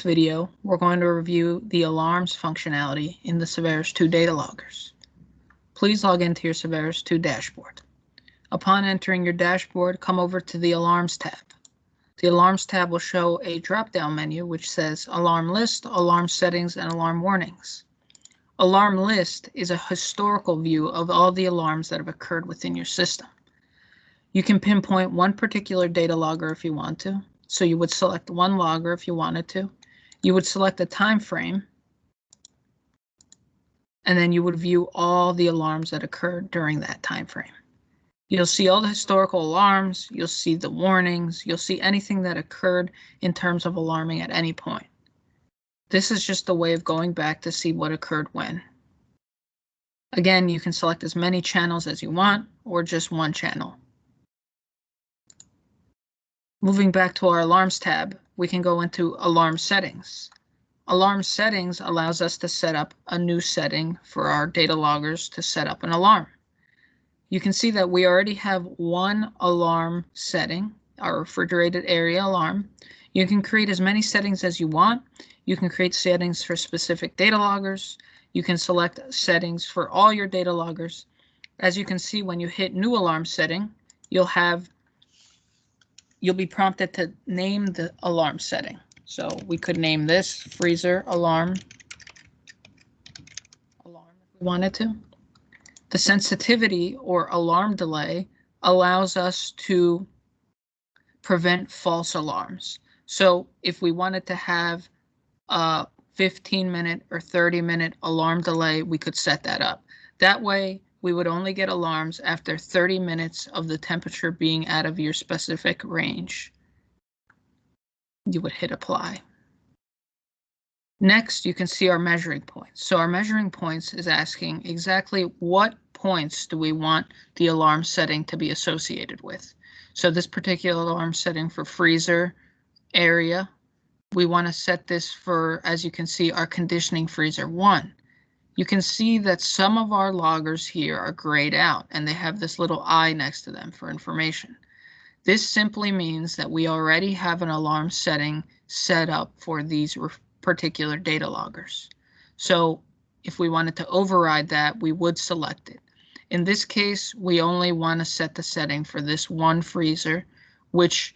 video, we're going to review the alarms functionality in the Saveris 2 data loggers. Please log into your Saveris 2 dashboard. Upon entering your dashboard, come over to the Alarms tab. The Alarms tab will show a drop-down menu which says Alarm List, Alarm Settings, and Alarm Warnings. Alarm List is a historical view of all the alarms that have occurred within your system. You can pinpoint one particular data logger if you want to. So you would select one logger if you wanted to. You would select a time frame, and then you would view all the alarms that occurred during that time frame. You'll see all the historical alarms, you'll see the warnings, you'll see anything that occurred in terms of alarming at any point. This is just a way of going back to see what occurred when. Again, you can select as many channels as you want or just one channel. Moving back to our Alarms tab, we can go into Alarm Settings. Alarm Settings allows us to set up a new setting for our data loggers to set up an alarm. You can see that we already have one alarm setting, our refrigerated area alarm. You can create as many settings as you want. You can create settings for specific data loggers. You can select settings for all your data loggers. As you can see, when you hit New Alarm Setting, you'll be prompted to name the alarm setting. So we could name this freezer alarm if we wanted to. The sensitivity or alarm delay allows us to prevent false alarms. So if we wanted to have a 15-minute or 30-minute alarm delay, we could set that up. That way, we would only get alarms after 30 minutes of the temperature being out of your specific range. You would hit apply. Next, you can see our measuring points. So our measuring points is asking exactly what points do we want the alarm setting to be associated with. So this particular alarm setting for freezer area, we want to set this for, as you can see, our conditioning freezer 1. You can see that some of our loggers here are grayed out and they have this little I next to them for information. This simply means that we already have an alarm setting set up for these particular data loggers. So if we wanted to override that, we would select it. In this case, we only want to set the setting for this one freezer, which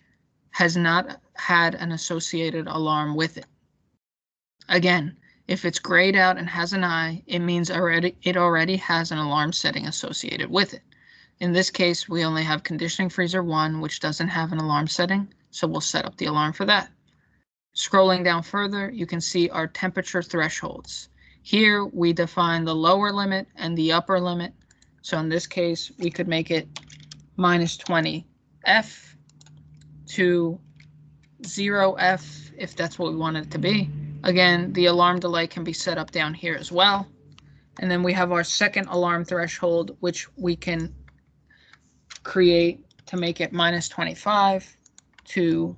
has not had an associated alarm with it. Again, if it's grayed out and has an I, it means it already has an alarm setting associated with it. In this case, we only have conditioning freezer 1, which doesn't have an alarm setting, so we'll set up the alarm for that. Scrolling down further, you can see our temperature thresholds. Here, we define the lower limit and the upper limit. So in this case, we could make it -20 F to 0 F if that's what we want it to be. Again, the alarm delay can be set up down here as well. And then we have our second alarm threshold, which we can create to make it -25 to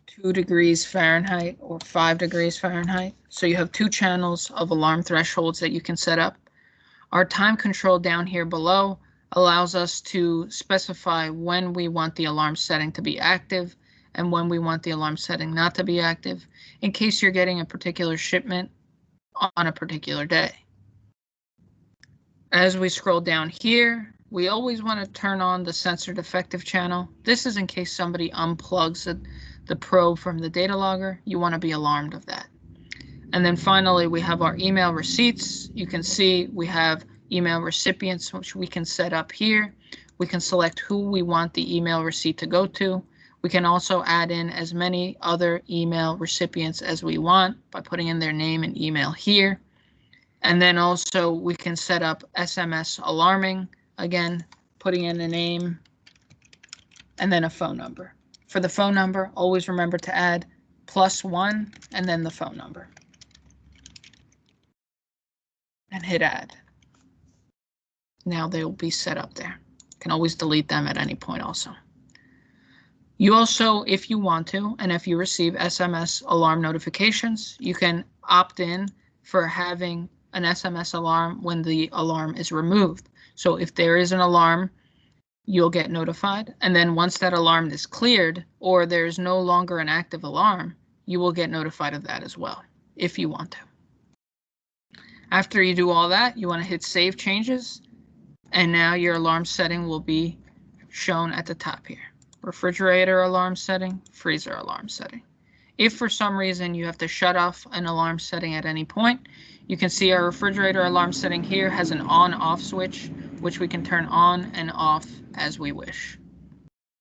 2 degrees Fahrenheit or 5 degrees Fahrenheit. So you have two channels of alarm thresholds that you can set up. Our time control down here below allows us to specify when we want the alarm setting to be active and when we want the alarm setting not to be active, in case you're getting a particular shipment on a particular day. As we scroll down here, we always want to turn on the sensor defective channel. This is in case somebody unplugs the probe from the data logger. You want to be alarmed of that. And then finally, we have our email receipts. You can see we have email recipients, which we can set up here. We can select who we want the email receipt to go to. We can also add in as many other email recipients as we want by putting in their name and email here. And then also we can set up SMS alarming, again, putting in a name and then a phone number. For the phone number, always remember to add +1 and then the phone number. And hit add. Now they will be set up there. You can always delete them at any point also. You also, if you want to, and if you receive SMS alarm notifications, you can opt in for having an SMS alarm when the alarm is removed. So if there is an alarm you'll get notified. And then once that alarm is cleared or there's no longer an active alarm, you will get notified of that as well, if you want to. After you do all that, you want to hit Save Changes, and now your alarm setting will be shown at the top here. Refrigerator alarm setting, freezer alarm setting. If for some reason you have to shut off an alarm setting at any point, you can see our refrigerator alarm setting here has an on-off switch, which we can turn on and off as we wish.